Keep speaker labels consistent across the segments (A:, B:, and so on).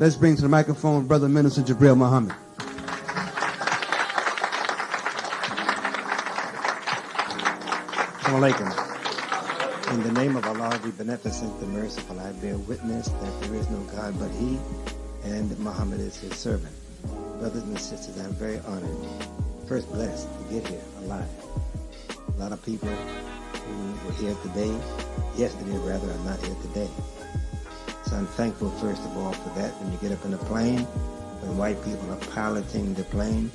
A: Let's bring to the microphone Brother Minister Jabril Muhammad.
B: Assalamu alaikum. In the name of Allah, the Beneficent, the Merciful, I bear witness that there is no God but He, and Muhammad is His servant. Brothers and sisters, I'm very honored, first blessed to get here alive. A lot of people who were here yesterday rather, are not here today. So I'm thankful, first of all, for that. When you get up in a plane, when white people are piloting the plane,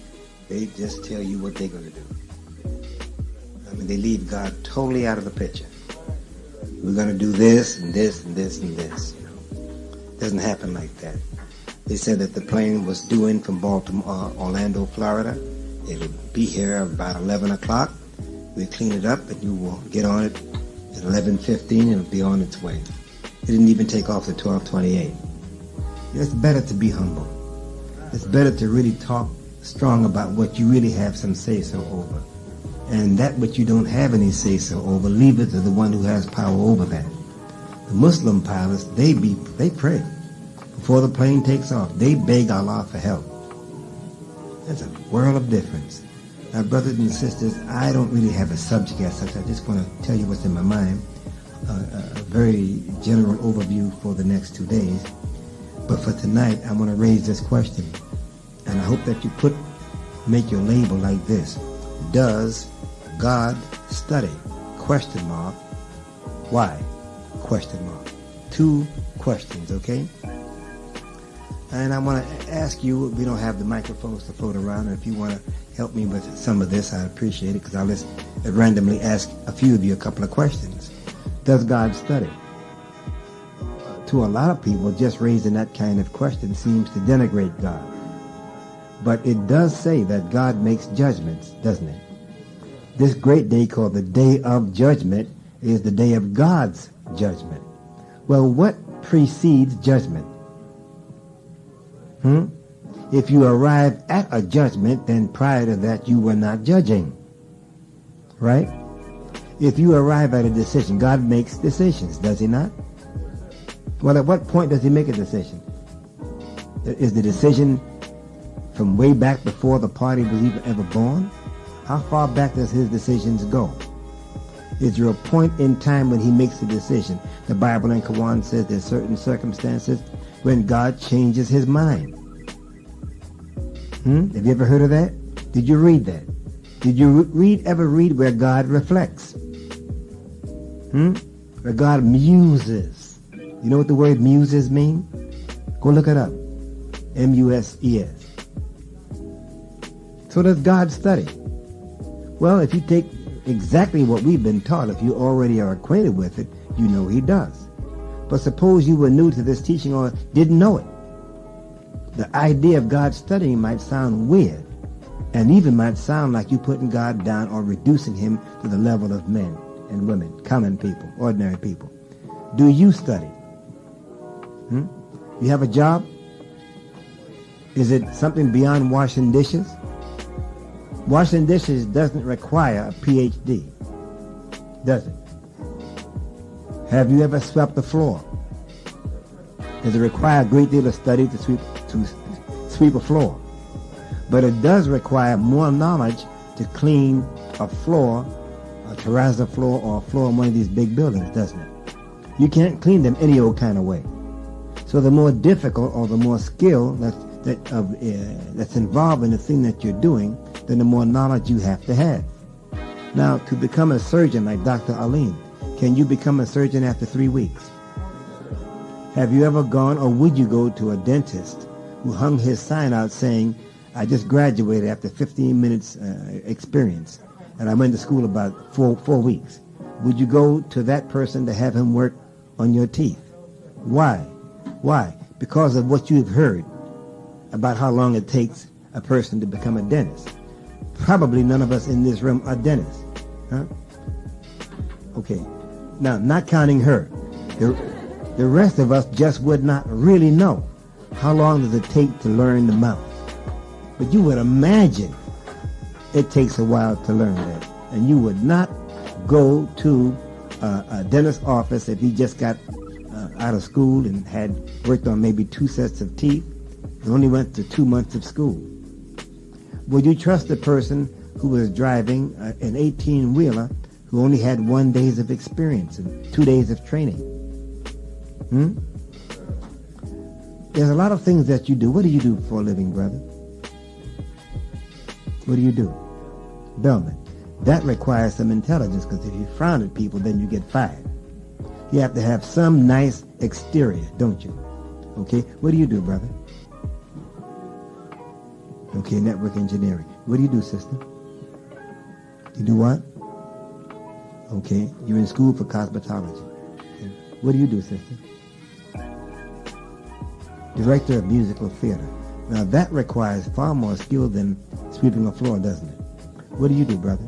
B: they just tell you what they're going to do. I mean, they leave God totally out of the picture. We're going to do this and this and this and this. You know, it doesn't happen like that. They said that the plane was due in from Baltimore, Orlando, Florida. It would be here about 11 o'clock. We clean it up, and you will get on it at 11:15, and it'll be on its way. It didn't even take off at 12:28. It's better to be humble. It's better to really talk strong about what you really have some say-so over. And that which you don't have any say-so over, leave it to the one who has power over that. The Muslim pilots, they pray. Before the plane takes off, they beg Allah for help. There's a world of difference. Now, brothers and sisters, I don't really have a subject as such. I just want to tell you what's in my mind. A very general overview for the next 2 days. But for tonight, I want to raise this question. And I hope that you make your label like this. Does God study? Question mark. Why? Question mark. 2 questions, okay? And I want to ask you, we don't have the microphones to float around, and if you want to help me with some of this, I appreciate it, because I'll just randomly ask a few of you a couple of questions. Does God study? To a lot of people, just raising that kind of question seems to denigrate God. But it does say that God makes judgments, doesn't it? This great day called the Day of Judgment is the day of God's judgment. Well, what precedes judgment? If you arrive at a judgment, then prior to that you were not judging. Right? If you arrive at a decision, God makes decisions, does He not? Well, at what point does He make a decision? Is the decision from way back before the party was even ever born? How far back does His decisions go? Is there a point in time when He makes a decision? The Bible and Quran says there's certain circumstances when God changes His mind. Have you ever heard of that? Did you read that? Did you ever read where God reflects? Where God muses. You know what the word muses mean? Go look it up. M-U-S-E-S. So does God study? Well, if you take exactly what we've been taught, if you already are acquainted with it, you know He does. But suppose you were new to this teaching or didn't know it. The idea of God studying might sound weird, and even might sound like you putting God down or reducing Him to the level of men and women, common people, ordinary people. Do you study? You have a job? Is it something beyond washing dishes? Washing dishes doesn't require a PhD, does it? Have you ever swept the floor? Does it require a great deal of study to sweep a floor? But it does require more knowledge to clean a floor, a terrazzo floor, or a floor in one of these big buildings, doesn't it? You can't clean them any old kind of way. So the more difficult or the more skill that's involved in the thing that you're doing, then the more knowledge you have to have. Now, to become a surgeon like Dr. Alim, can you become a surgeon after 3 weeks? Have you ever gone, or would you go to a dentist who hung his sign out saying, I just graduated after 15 minutes experience, and I went to school about 4 weeks? Would you go to that person to have him work on your teeth? Why? Why? Because of what you've heard about how long it takes a person to become a dentist. Probably none of us in this room are dentists. Huh? Okay. Now, not counting her. The rest of us just would not really know. How long does it take to learn the mouth? But you would imagine it takes a while to learn that. And you would not go to a dentist's office if he just got out of school and had worked on maybe 2 sets of teeth and only went to 2 months of school. Would you trust a person who was driving an 18-wheeler who only had 1 day of experience and 2 days of training? There's a lot of things that you do. What do you do for a living, brother? What do you do? Bellman. That requires some intelligence, because if you frown at people, then you get fired. You have to have some nice exterior, don't you? Okay, what do you do, brother? Okay, network engineering. What do you do, sister? You do what? Okay, you're in school for cosmetology. Okay. What do you do, sister? Director of musical theater. Now that requires far more skill than sweeping a floor, doesn't it? What do you do, brother?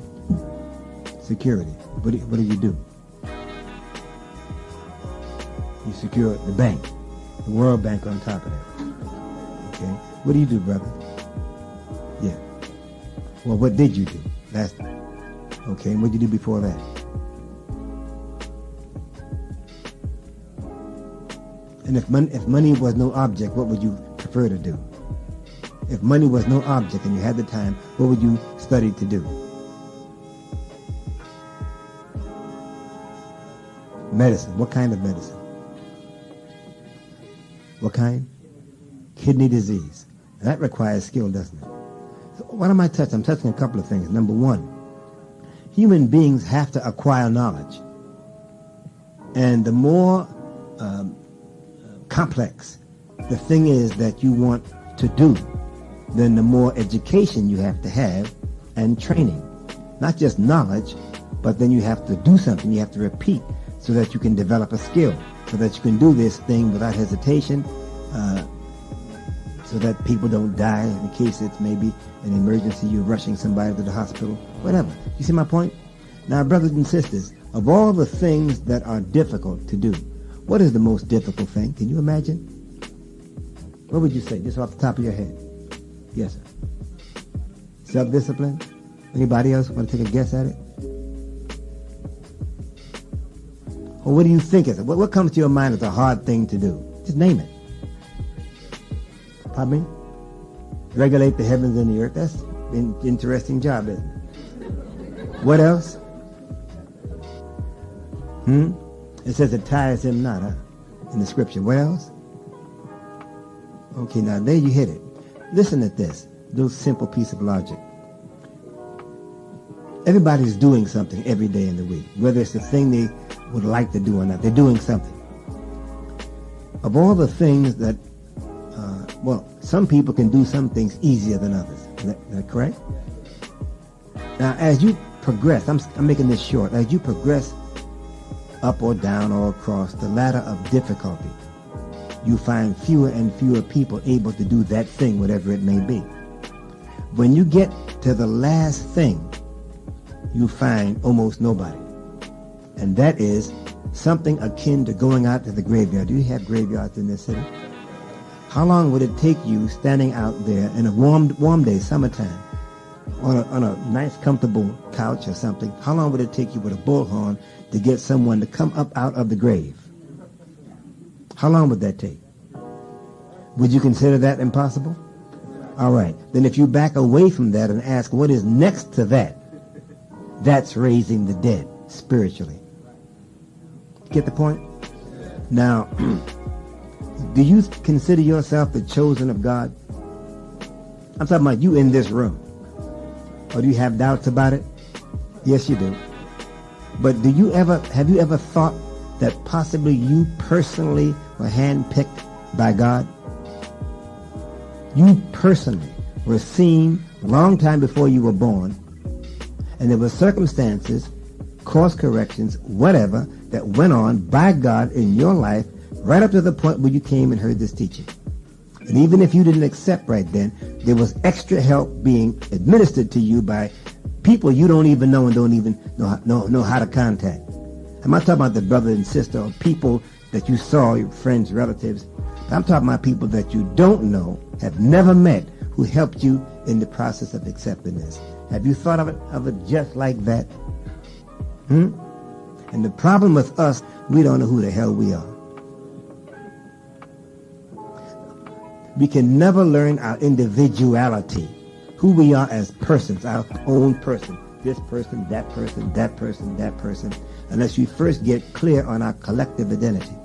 B: Security. What do you do? You secure the bank, the World Bank on top of that. Okay. What do you do, brother? Yeah. Well, what did you do? Last time. Okay. And what did you do before that? And if money was no object, what would you prefer to do? If money was no object and you had the time, what would you study to do? Medicine. What kind of medicine? What kind? Kidney disease. That requires skill, doesn't it? So what am I touching? I'm touching a couple of things. Number one, human beings have to acquire knowledge. And the more complex the thing is that you want to do, then the more education you have to have and training. Not just knowledge, but then you have to do something. You have to repeat so that you can develop a skill, so that you can do this thing without hesitation, so that people don't die in case it's maybe an emergency, you're rushing somebody to the hospital, whatever. You see my point? Now, brothers and sisters, of all the things that are difficult to do, what is the most difficult thing? Can you imagine? What would you say, just off the top of your head? Yes, sir. Self-discipline? Anybody else want to take a guess at it? Or what do you think is it? What comes to your mind as a hard thing to do? Just name it. Pardon me? Regulate the heavens and the earth. That's an interesting job, isn't it? What else? It says it tires him not, in the scripture. What else? Okay, now there you hit it. Listen at this little simple piece of logic. Everybody's doing something every day in the week, whether it's the thing they would like to do or not. They're doing something. Of all the things that, some people can do some things easier than others. Is that correct? Now, as you progress, I'm making this short, as you progress up or down or across the ladder of difficulty, you find fewer and fewer people able to do that thing, whatever it may be. When you get to the last thing, you find almost nobody. And that is something akin to going out to the graveyard. Do you have graveyards in this city? How long would it take you standing out there in a warm day, summertime, on a nice, comfortable couch or something? How long would it take you with a bullhorn to get someone to come up out of the grave? How long would that take? Would you consider that impossible? All right. Then if you back away from that and ask what is next to that, that's raising the dead spiritually. Get the point? Now, do you consider yourself the chosen of God? I'm talking about you in this room. Or do you have doubts about it? Yes, you do. But have you ever thought that possibly you personally were handpicked by God? You personally were seen a long time before you were born, and there were circumstances, course corrections, whatever, that went on by God in your life right up to the point where you came and heard this teaching. And even if you didn't accept right then, there was extra help being administered to you by people you don't even know and don't even know how to contact. I'm not talking about the brother and sister or people that you saw, your friends, relatives. I'm talking about people that you don't know, have never met, who helped you in the process of accepting this. Have you thought of it just like that? And the problem with us, we don't know who the hell we are. We can never learn our individuality, who we are as persons, our own person. This person, that person, that person, that person, unless you first get clear on our collective identity.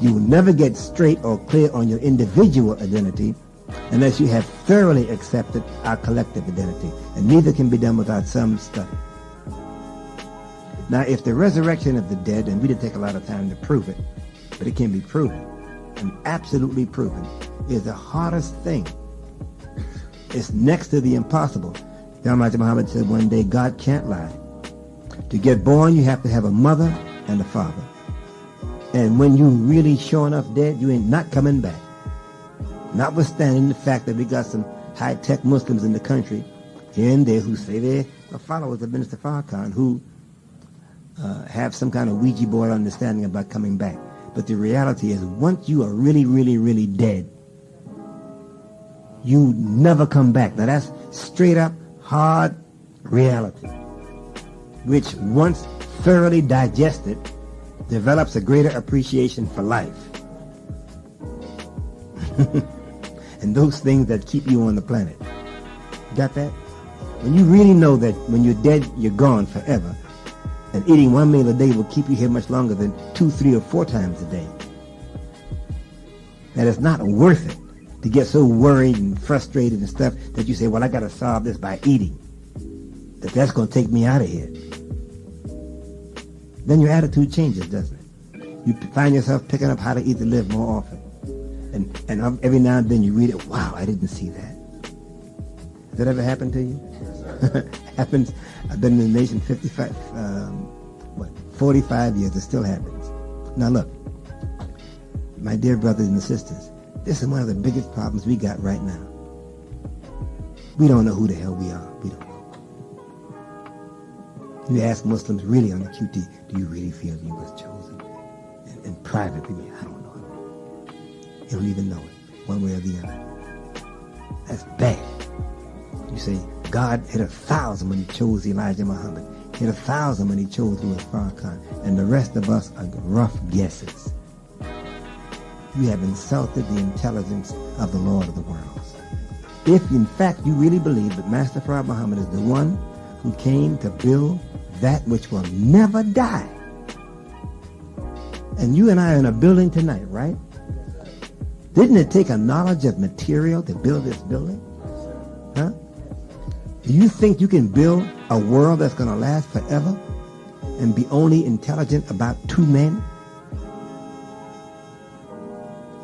B: You will never get straight or clear on your individual identity unless you have thoroughly accepted our collective identity. And neither can be done without some study. Now, if the resurrection of the dead, and we didn't take a lot of time to prove it, but it can be proven, and absolutely proven, is the hardest thing. It's next to the impossible. Elijah Muhammad said one day, God can't lie. To get born, you have to have a mother and a father. And when you really sure enough dead, you ain't not coming back. Notwithstanding the fact that we got some high-tech Muslims in the country here and there who say they're followers of Minister Farrakhan, who have some kind of Ouija board understanding about coming back. But the reality is, once you are really, really, really dead, you never come back. Now that's straight up hard reality, which once thoroughly digested, develops a greater appreciation for life. And those things that keep you on the planet. Got that? When you really know that when you're dead, you're gone forever, and eating one meal a day will keep you here much longer than 2, 3, or 4 times a day, that it's not worth it to get so worried and frustrated and stuff that you say, well, I got to solve this by eating. That's going to take me out of here. Then your attitude changes, doesn't it? You find yourself picking up how to eat to live more often. And every now and then you read it, wow, I didn't see that. Has that ever happened to you? Happens. I've been in the nation 45 years. It still happens. Now look, my dear brothers and sisters, this is one of the biggest problems we got right now. We don't know who the hell we are. We don't know. You ask Muslims really on the QT, do you really feel you was chosen? And privately, I don't know. You don't even know it, one way or the other. That's bad. You say, God hit 1,000 when he chose Elijah Muhammad. Hit 1,000 when he chose Louis Farrakhan. And the rest of us are rough guesses. You have insulted the intelligence of the Lord of the worlds. If, in fact, you really believe that Master Farad Muhammad is the one who came to build that which will never die. And you and I are in a building tonight, right? Didn't it take a knowledge of material to build this building? Huh? Do you think you can build a world that's going to last forever and be only intelligent about 2 men?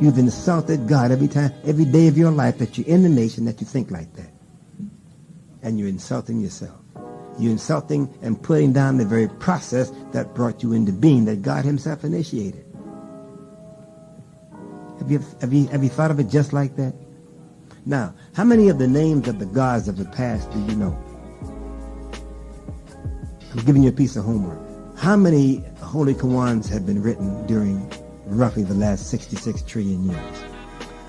B: You've insulted God every day of your life that you're in the nation that you think like that. And you're insulting yourself. You're insulting and putting down the very process that brought you into being, that God himself initiated. Have you thought of it just like that? Now, how many of the names of the gods of the past do you know? I'm giving you a piece of homework. How many Holy Qur'ans have been written during roughly the last 66 trillion years?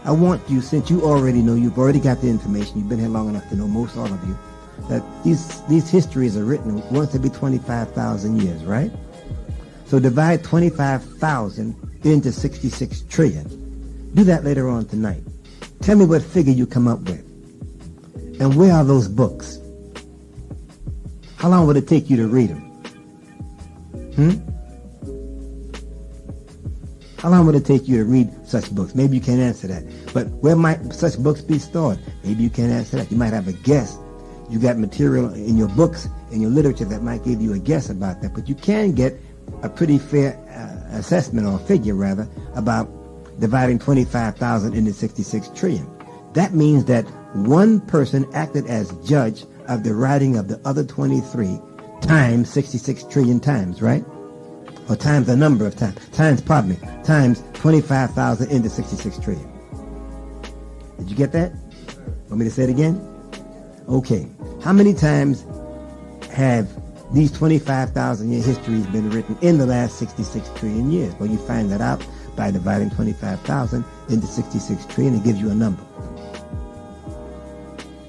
B: I want you, since you already know, you've already got the information, you've been here long enough to know, most all of you, that these histories are written once every 25,000 years, right? So divide 25,000 into 66 trillion. Do that later on tonight. Tell me what figure you come up with. And where are those books? How long would it take you to read them? How long would it take you to read such books? Maybe you can't answer that. But where might such books be stored? Maybe you can't answer that. You might have a guess. You got material in your books, in your literature that might give you a guess about that. But you can get a pretty fair assessment, or figure rather, about dividing 25,000 into 66 trillion. That means that one person acted as judge of the writing of the other 23 times 66 trillion times, right? Or times a number of times. Times 25,000 into 66 trillion. Did you get that? Want me to say it again? Okay. How many times have these 25,000 year histories been written in the last 66 trillion years? Well, you find that out by dividing 25,000 into 66 trillion. It gives you a number.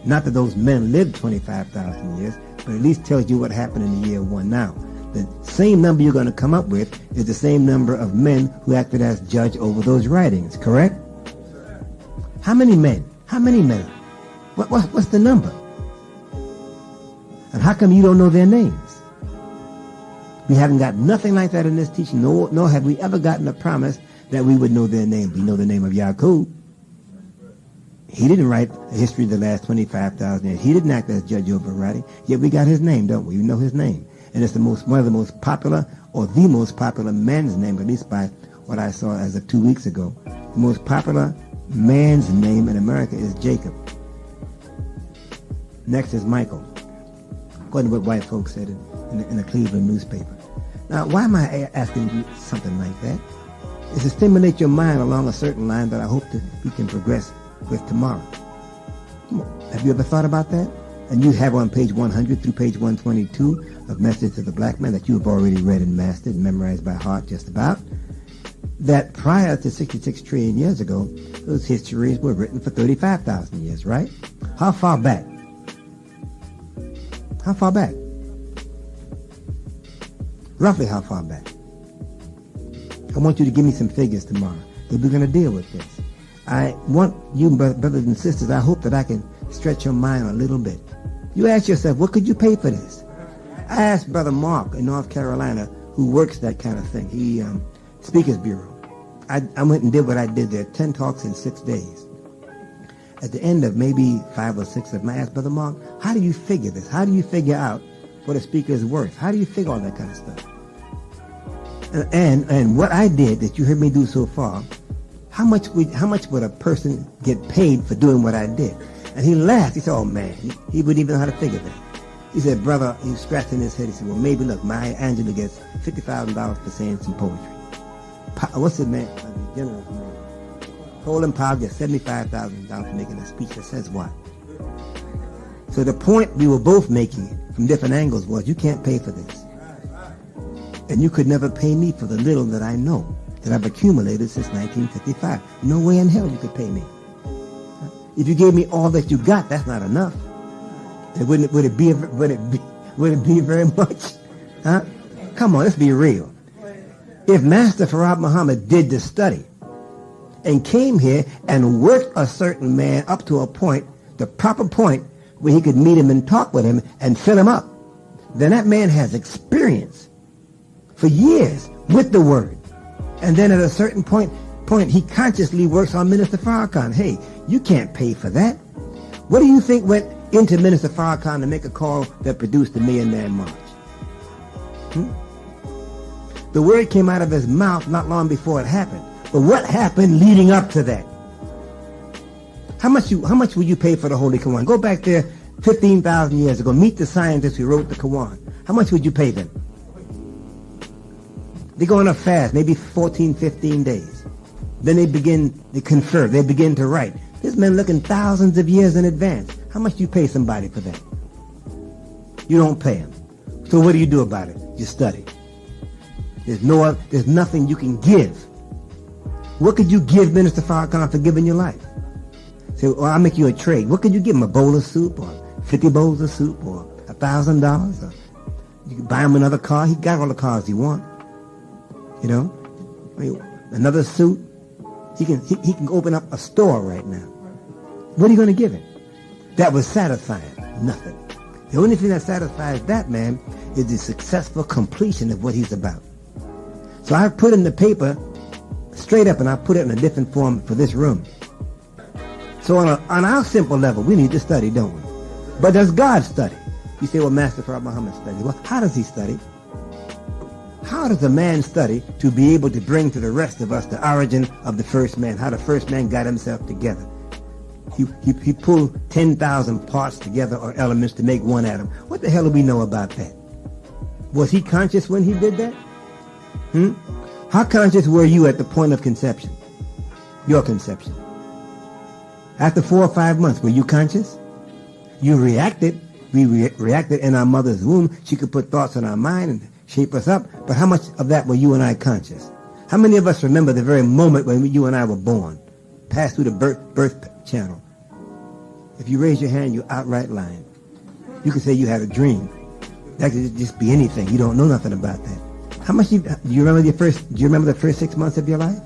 B: Not that those men lived 25,000 years, but at least tells you what happened in the year 1 now. The same number you're going to come up with is the same number of men who acted as judge over those writings, correct?
C: How many men? How many men? What's the number? And how come you don't know their names? We haven't got nothing like that in this teaching, nor have we ever gotten a promise that we would know their name. We know the name of Yaqub. He didn't write the history of the last 25,000 years. He didn't act as judge over writing. Yet we got his name, don't we? We know his name. And it's one of the most popular, or the most popular man's name, at least by what I saw as of 2 weeks ago. The most popular man's name in America is Jacob. Next is Michael, according to what white folks said in the Cleveland newspaper. Now, why am I asking you something like that? It's to stimulate your mind along a certain line that I hope that we can progress with tomorrow. Come on. Have you ever thought about that? And you have on page 100 through page 122 of Message to the Black Man that you have already read and mastered and memorized by heart just about, that prior to 66 trillion years ago, those histories were written for 35,000 years, right? How far back? How far back? Roughly how far back? I want you to give me some figures tomorrow, because we're going to deal with this. I want you, brothers and sisters, I hope that I can stretch your mind a little bit. You ask yourself, what could you pay for this? I asked Brother Mark in North Carolina, who works that kind of thing. He, Speakers Bureau. I went and did what I did there, 10 talks in 6 days. At the end of maybe 5 or 6 of them, I asked Brother Mark, how do you figure this? How do you figure out what a speaker is worth? How do you figure all that kind of stuff? And what I did that you heard me do so far, how much would a person get paid for doing what I did? And he laughed. He said, oh man, he wouldn't even know how to figure that. He said, brother, he was scratching his head. He said, well, maybe look, Maya Angelou gets $50,000 for saying some poetry. What's his name? The general's name. Colin Powell gets $75,000 for making a speech that says what? So the point we were both making from different angles was, you can't pay for this. And you could never pay me for the little that I know, that I've accumulated since 1955. No way in hell you could pay me. If you gave me all that you got, that's not enough. Would it be very much? Huh? Come on, let's be real. If Master Farad Muhammad did the study and came here and worked a certain man up to a point, the proper point where he could meet him and talk with him and fill him up, then that man has experience for years with the word. And then at a certain point he consciously works on Minister Farrakhan. Hey, you can't pay for that. What do you think went into Minister Farrakhan to make a call that produced the Million Man March? The word came out of his mouth not long before it happened. But what happened leading up to that? How much would you pay for the Holy Quran? Go back there 15,000 years ago. Meet the scientists who wrote the Quran. How much would you pay them? They go on a fast, maybe 14, 15 days. Then they confer, they begin to write. This man looking thousands of years in advance. How much do you pay somebody for that? You don't pay them. So what do you do about it? You study. There's nothing you can give. What could you give Minister Farrakhan for giving your life? Say, well, I'll make you a trade. What could you give him? A bowl of soup, or 50 bowls of soup, or $1,000? Or you can buy him another car. He got all the cars he wants. You know, I mean, another suit. He can open up a store right now. What are you going to give him? That was satisfying. Nothing. The only thing that satisfies that man is the successful completion of what he's about. So I put in the paper straight up, and I put it in a different form for this room. So on our simple level, we need to study, don't we? But does God study? You say, well, Master Farad Muhammad studied. Well, how does he study? How does a man study to be able to bring to the rest of us the origin of the first man, how the first man got himself together? He pulled 10,000 parts together or elements to make one atom. What the hell do we know about that? Was he conscious when he did that? How conscious were you at the point of conception? Your conception. After 4 or 5 months, were you conscious? You reacted. We reacted in our mother's womb. She could put thoughts in our mind and shape us up. But how much of that were you and I conscious? How many of us remember the very moment when you and I were born? Passed through the birth channel. If you raise your hand, you're outright lying. You could say you had a dream. That could just be anything. You don't know nothing about that. How much do you remember the first 6 months of your life?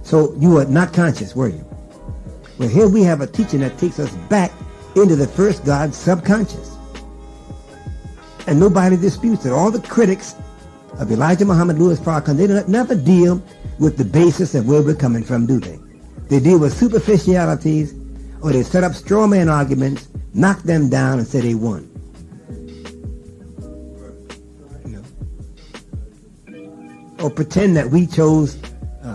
C: So you were not conscious, were you? Well, here we have a teaching that takes us back into the first God's subconscious. And nobody disputes it. All the critics of Elijah Muhammad, Louis Farrakhan, they never deal with the basis of where we're coming from, do they? They deal with superficialities, or they set up straw man arguments, knock them down, and say they won. Or pretend that we chose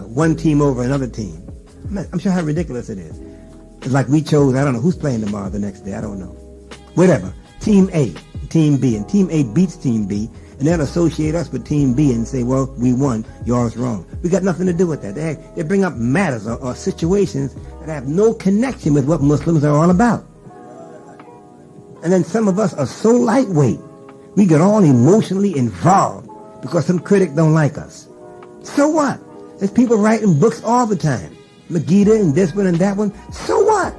C: one team over another team. I'm sure how ridiculous it is. It's like we chose, I don't know, who's playing tomorrow the next day, I don't know. Whatever. Team A, Team B, and Team A beats Team B, and they'll associate us with Team B and say, well, we won, yours wrong. We got nothing to do with that. They bring up matters or situations that have no connection with what Muslims are all about. And then some of us are so lightweight, we get all emotionally involved because some critic don't like us. So what? There's people writing books all the time. Megiddo and this one and that one. So what?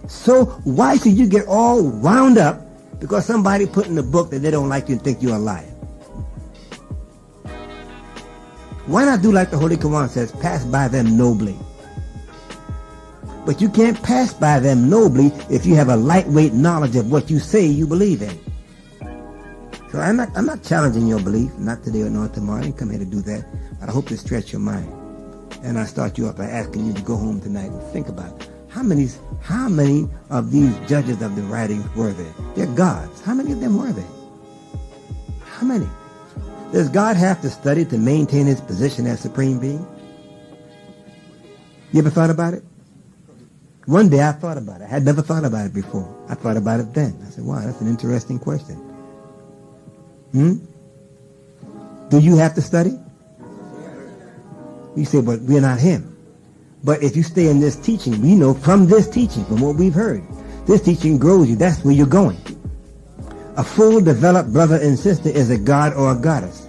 C: So why should you get all wound up because somebody put in a book that they don't like you and think you're a liar? Why not do like the Holy Quran says, pass by them nobly? But you can't pass by them nobly if you have a lightweight knowledge of what you say you believe in. So I'm not challenging your belief, not today or not tomorrow. I didn't come here to do that. But I hope to stretch your mind. And I start you up by asking you to go home tonight and think about it. How many of these judges of the writings were there? They're gods. How many of them were there? How many? Does God have to study to maintain his position as supreme being? You ever thought about it? One day I thought about it. I had never thought about it before. I thought about it then. I said, wow, that's an interesting question. Do you have to study? You say, but we're not him. But if you stay in this teaching, we know from this teaching, from what we've heard, this teaching grows you. That's where you're going. A full developed brother and sister is a god or a goddess.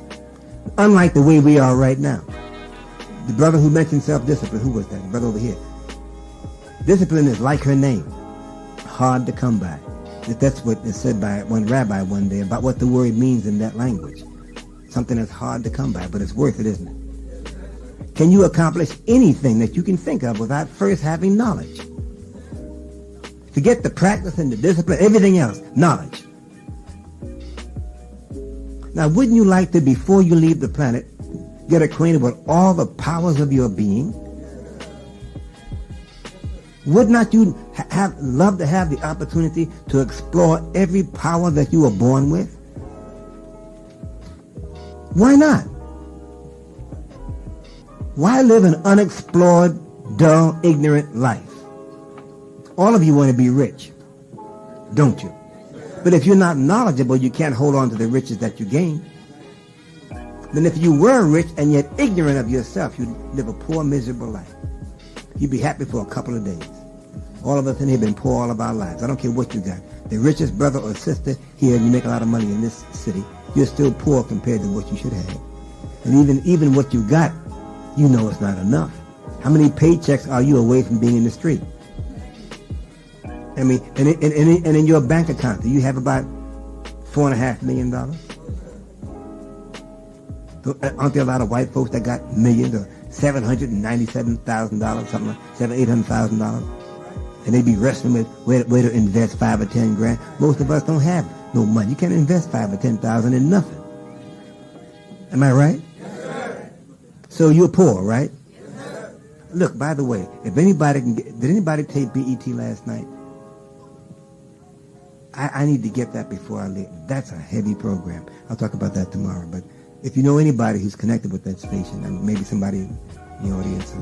C: Unlike the way we are right now. The brother who mentioned self-discipline, who was that? The brother over here. Discipline is like her name. Hard to come by. That's what is said by one rabbi one day about what the word means in that language. Something that's hard to come by, but it's worth it, isn't it? Can you accomplish anything that you can think of without first having knowledge? Forget the practice and the discipline, everything else, knowledge. Now, wouldn't you like to, before you leave the planet, get acquainted with all the powers of your being? Would not you love to have the opportunity to explore every power that you were born with? Why not? Why live an unexplored, dull, ignorant life? All of you want to be rich, don't you? But if you're not knowledgeable, you can't hold on to the riches that you gain. Then if you were rich and yet ignorant of yourself, you'd live a poor, miserable life. You'd be happy for a couple of days. All of us in here have been poor all of our lives. I don't care what you got. The richest brother or sister here, you make a lot of money in this city, you're still poor compared to what you should have. And even what you got, you know it's not enough. How many paychecks are you away from being in the street? I mean, and in your bank account, do you have about $4.5 million? Aren't there a lot of white folks that got millions or $797,000, something like $800,000? And they be wrestling with where to invest $5 or $10 grand. Most of us don't have no money. You can't invest $5,000 or $10,000 in nothing. Am I right?
D: Yes, sir.
C: So you're poor, right?
D: Yes, sir.
C: Look, by the way, if anybody did anybody take BET last night? I need to get that before I leave. That's a heavy program. I'll talk about that tomorrow. But if you know anybody who's connected with that station, and maybe somebody in the audience,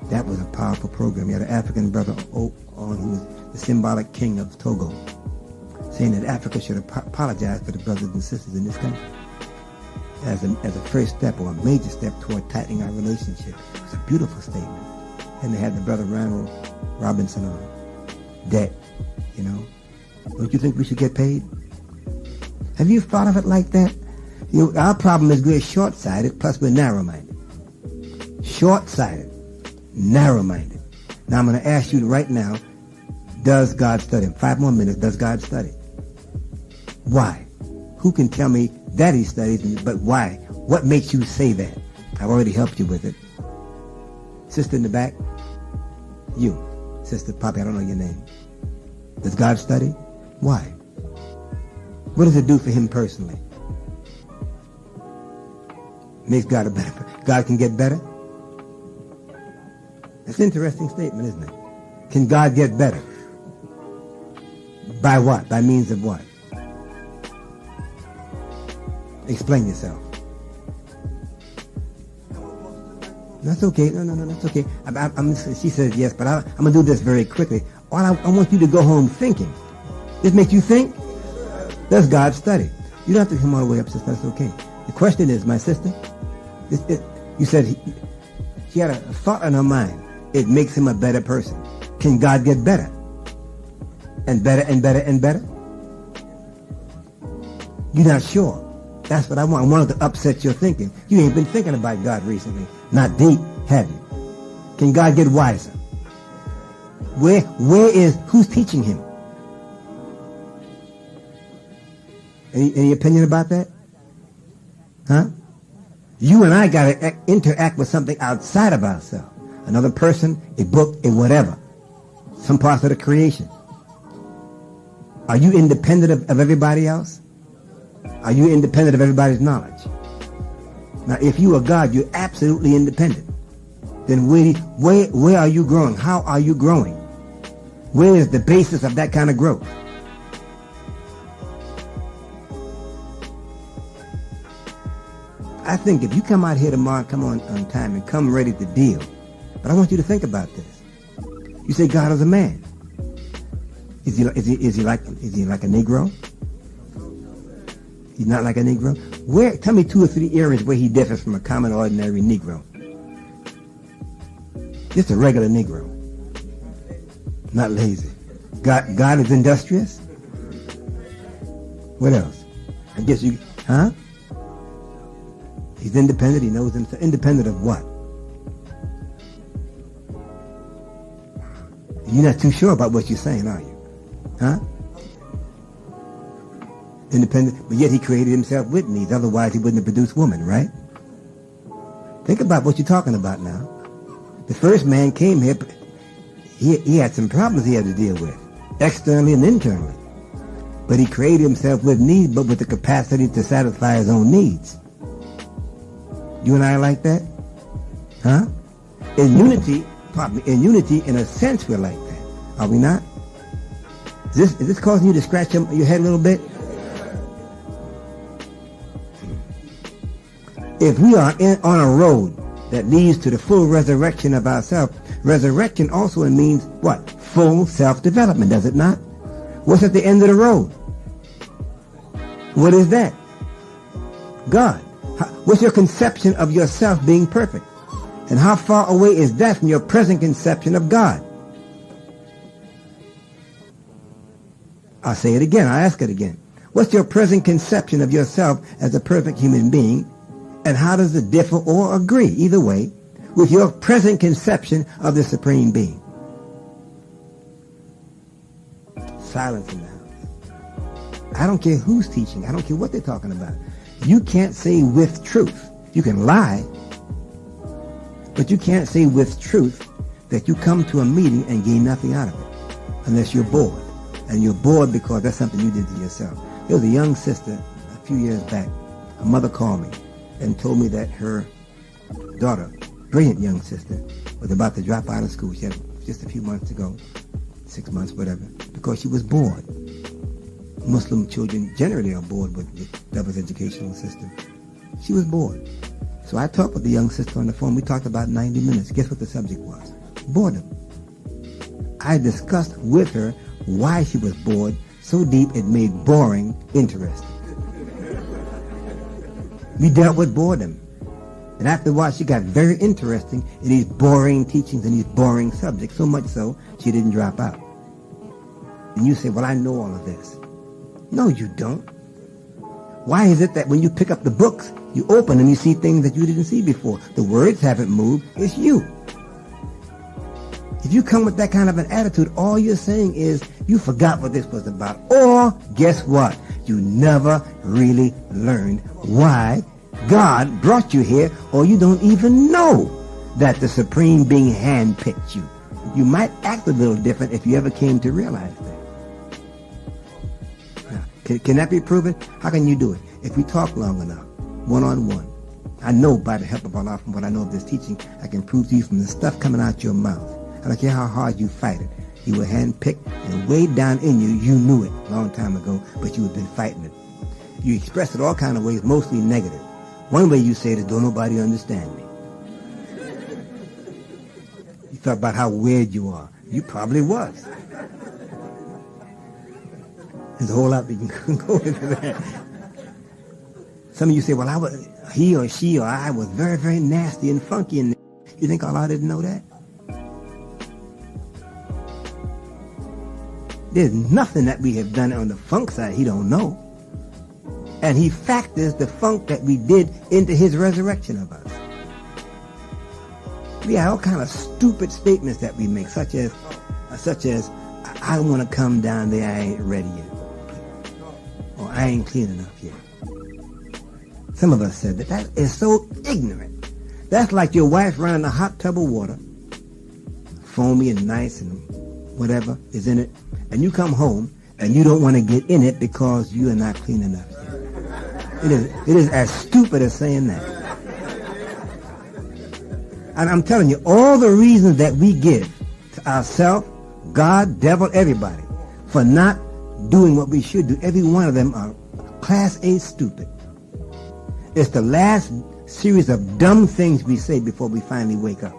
C: that was a powerful program. You had an African brother on who was the symbolic king of Togo, saying that Africa should apologize for the brothers and sisters in this country as a first step or a major step toward tightening our relationship. It's a beautiful statement. And they had the brother Ronald Robinson on. Debt, you know. Don't you think we should get paid? Have you thought of it like that? You know, our problem is we're short-sighted, plus we're narrow-minded. Short-sighted, narrow-minded. Now I'm going to ask you right now, does God study? In 5 more minutes, does God study? Why? Who can tell me that he studies, but why? What makes you say that? I've already helped you with it. Sister in the back, You, Sister Poppy, I don't know your name. Does God study? Why? What does it do for him personally? Makes God a better person. God can get better? That's an interesting statement, isn't it? Can God get better? By what? By means of what? Explain yourself. That's okay. No, that's okay. She says yes, but I'm going to do this very quickly. I want you to go home thinking. This makes you think? That's God study. You don't have to come all the way up, sister. That's okay. The question is, my sister, you said she had a thought in her mind. It makes him a better person. Can God get better? And better and better and better? You're not sure. That's what I want. I wanted to upset your thinking. You ain't been thinking about God recently. Not deep, have you? Can God get wiser? Who's teaching him? Any opinion about that? Huh? You and I got to interact with something outside of ourselves. Another person, a book, a whatever. Some parts of the creation. Are you independent of everybody else? Are you independent of everybody's knowledge? Now, if you are God, you're absolutely independent. Then where are you growing? How are you growing? Where is the basis of that kind of growth? I think if you come out here tomorrow, come on time and come ready to deal. But I want you to think about this. You say God is a man. Is he like a Negro? He's not like a Negro? Tell me 2 or 3 areas where he differs from a common, ordinary Negro. Just a regular Negro. Not lazy. God is industrious? What else? I guess you, huh? He's independent. He knows himself. Independent of what? You're not too sure about what you're saying, are you? Huh? Independent, but yet he created himself with needs. Otherwise, he wouldn't have produced woman, right? Think about what you're talking about now. The first man came here, he had some problems he had to deal with, externally and internally. But he created himself with needs, but with the capacity to satisfy his own needs. You and I are like that? Huh? In unity, in a sense, we're like that. Are we not? Is this causing you to scratch your head a little bit? If we are on a road that leads to the full resurrection of ourselves, resurrection also means what? Full self-development, does it not? What's at the end of the road? What is that? God. What's your conception of yourself being perfect? And how far away is that from your present conception of God? I'll say it again. I'll ask it again. What's your present conception of yourself as a perfect human being? And how does it differ or agree, either way, with your present conception of the Supreme Being? Silence in the house. I don't care who's teaching. I don't care what they're talking about. You can't say with truth. You can lie, but you can't say with truth that you come to a meeting and gain nothing out of it unless you're bored. And you're bored because that's something you did to yourself. There was a young sister a few years back. Her mother called me and told me that her daughter, brilliant young sister, was about to drop out of school. She had just a few months ago, 6 months, whatever, because she was bored. Muslim children generally are bored with the devil's educational system. She was bored. So I talked with the young sister on the phone. We talked about 90 minutes. Guess what the subject was? Boredom. I discussed with her why she was bored so deep it made boring interesting. We dealt with boredom. And after a while, she got very interesting in these boring teachings and these boring subjects, so much so she didn't drop out. And you say, well, I know all of this. No, you don't. Why is it that when you pick up the books, you open and you see things that you didn't see before? The words haven't moved. It's you. If you come with that kind of an attitude, all you're saying is you forgot what this was about. Or, guess what? You never really learned why God brought you here, or you don't even know that the Supreme Being handpicked you. You might act a little different if you ever came to realize that. Now, can that be proven? How can you do it? If we talk long enough, one-on-one. I know by the help of Allah, from what I know of this teaching, I can prove to you from the stuff coming out your mouth. I don't care how hard you fight it. You were handpicked, and way down in you, you knew it a long time ago, but you had been fighting it. You expressed it all kind of ways, mostly negative. One way you say it is, don't nobody understand me. You thought about how weird you are. You probably was. There's a whole lot we can go into that. Some of you say, well, he or she or I was very, very nasty and funky. And you think Allah didn't know that? There's nothing that we have done on the funk side He don't know. And He factors the funk that we did into His resurrection of us. We have all kind of stupid statements that we make, such as, I don't want to come down there, I ain't ready yet. Or I ain't clean enough yet. Some of us said that. That is so ignorant. That's like your wife running a hot tub of water, foamy and nice and whatever is in it, and you come home and you don't want to get in it because you are not clean enough yet. It is as stupid as saying that. And I'm telling you, all the reasons that we give to ourselves, God, devil, everybody, for not doing what we should do, every one of them are class A stupid. It's the last series of dumb things we say before we finally wake up.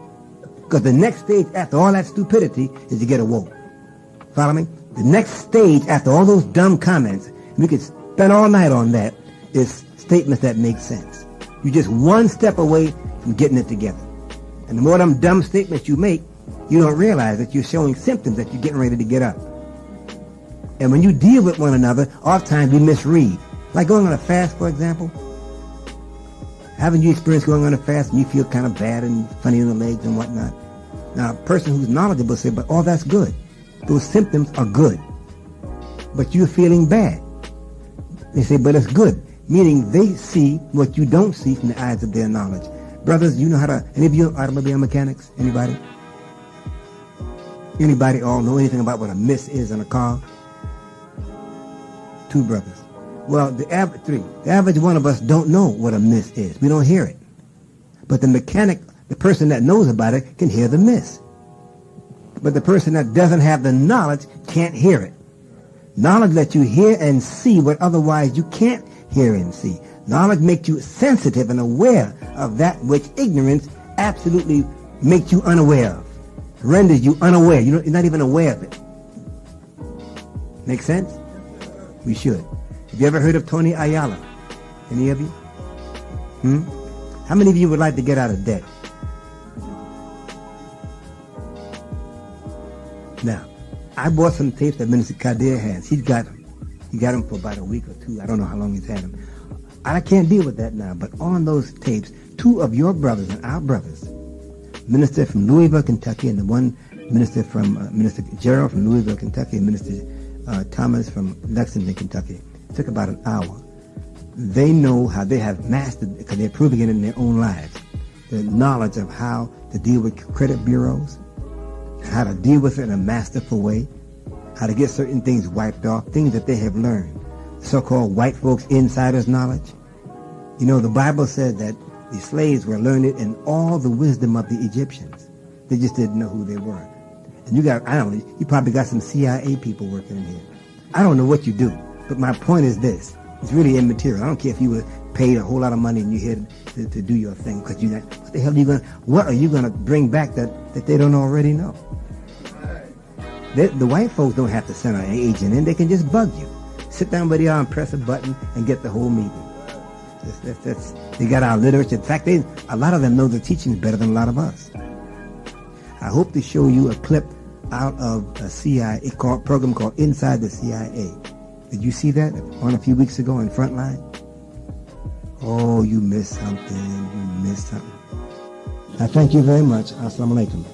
C: Because the next stage after all that stupidity is to get awoke. Follow me? The next stage after all those dumb comments, we could spend all night on that, is statements that make sense. You're just one step away from getting it together. And the more them dumb statements you make, you don't realize that you're showing symptoms that you're getting ready to get up. And when you deal with one another, oftentimes we misread. Like going on a fast, for example. Haven't you experienced going on a fast and you feel kind of bad and funny in the legs and whatnot? Now, a person who's knowledgeable say, but all that's good. Those symptoms are good. But you're feeling bad. They say, but it's good. Meaning they see what you don't see from the eyes of their knowledge. Brothers, you know how to, any of you automobile mechanics? Anybody? Anybody all know anything about what a miss is in a car? 2 brothers. Well, the average one of us don't know what a miss is. We don't hear it. But the mechanic, the person that knows about it, can hear the miss. But the person that doesn't have the knowledge can't hear it. Knowledge lets you hear and see what otherwise you can't hear and see. Knowledge makes you sensitive and aware of that which ignorance absolutely makes you unaware of. Renders you unaware. You're not even aware of it. Make sense? We should. Have you ever heard of Tony Ayala? Any of you? How many of you would like to get out of debt? Now, I bought some tapes that Minister Kadir has. He got them for about a week or 2. I don't know how long he's had them. I can't deal with that now, but on those tapes, 2 of your brothers and our brothers, Minister from Louisville, Kentucky, and the one minister from Minister Gerald from Louisville, Kentucky, and Minister Thomas from Lexington, Kentucky. It took about an hour. They know how they have mastered, because they're proving it in their own lives, the knowledge of how to deal with credit bureaus, how to deal with it in a masterful way, how to get certain things wiped off, things that they have learned, so-called white folks insiders knowledge. You know, the Bible said that the slaves were learned in all the wisdom of the Egyptians. They just didn't know who they were. And you probably got some CIA people working in here. I don't know what you do. But my point is this. It's really immaterial. I don't care if you were paid a whole lot of money and you're here to do your thing, because what are you going to bring back that they don't already know? The white folks don't have to send an agent in. They can just bug you. Sit down where they are and press a button and get the whole meeting. They got our literature. In fact, a lot of them know the teachings better than a lot of us. I hope to show you a clip out of a CIA program called Inside the CIA. Did you see that on a few weeks ago in Frontline? Oh, you missed something. I thank you very much. Assalamu alaikum.